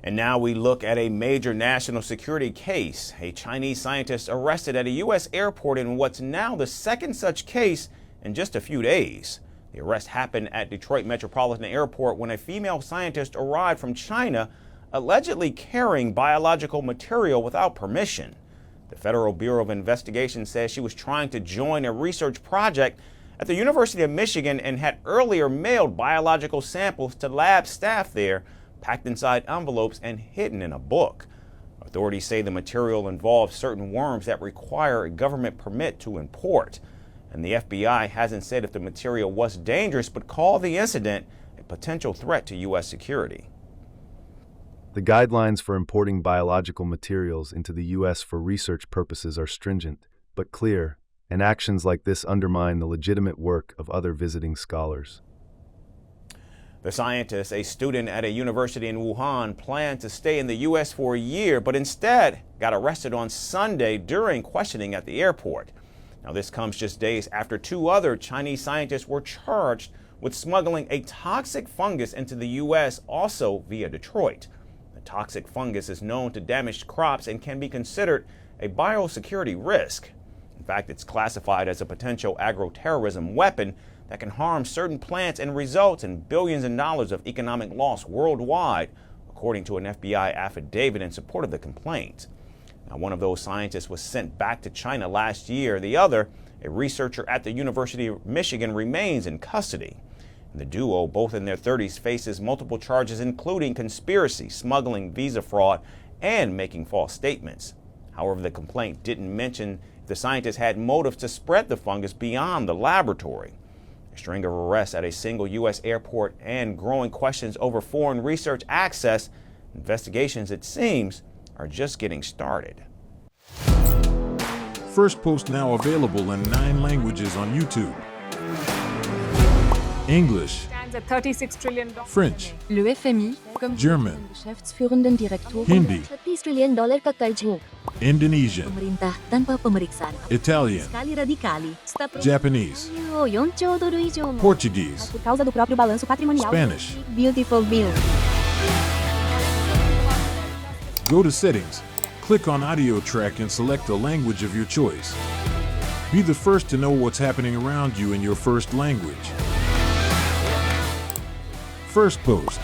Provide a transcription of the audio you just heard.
And now we look at a major national security case. A Chinese scientist arrested at a U.S. airport in what's now the second such case in just a few days. The arrest happened at Detroit Metropolitan Airport when a female scientist arrived from China, allegedly carrying biological material without permission. The Federal Bureau of Investigation says she was trying to join a research project at the University of Michigan and had earlier mailed biological samples to lab staff there, packed inside envelopes and hidden in a book. Authorities say the material involves certain worms that require a government permit to import. And the FBI hasn't said if the material was dangerous, but called the incident a potential threat to U.S. security. The guidelines for importing biological materials into the U.S. for research purposes are stringent, but clear, and actions like this undermine the legitimate work of other visiting scholars. The scientist, a student at a university in Wuhan, planned to stay in the U.S. for a year, but instead got arrested on Sunday during questioning at the airport. Now, this comes just days after two other Chinese scientists were charged with smuggling a toxic fungus into the U.S., also via Detroit. The toxic fungus is known to damage crops and can be considered a biosecurity risk. In fact, it's classified as a potential agroterrorism weapon that can harm certain plants and result in billions of dollars of economic loss worldwide, according to an FBI affidavit in support of the complaint. Now, one of those scientists was sent back to China last year. The other, a researcher at the University of Michigan, remains in custody. And the duo, both in their 30s, faces multiple charges, including conspiracy, smuggling, visa fraud, and making false statements. However, the complaint didn't mention if the scientists had motives to spread the fungus beyond the laboratory. A string of arrests at a single U.S. airport and growing questions over foreign research access. Investigations, it seems, are just getting started. Firstpost now available in 9 languages on YouTube. English, $36 trillion. French, Le FMI, comme German, Geschäftsführenden Direktor, Hindi, $30 trillion kakarjo. Indonesian, Pemerintah tanpa pemeriksaan. Italian, Sekali radikali. Japanese, 4 兆ドル以上の Portuguese, por causa do próprio balanço patrimonial. Spanish. Beautiful bill. Go to Settings, click on Audio Track and select a language of your choice. Be the first to know what's happening around you in your first language. Firstpost.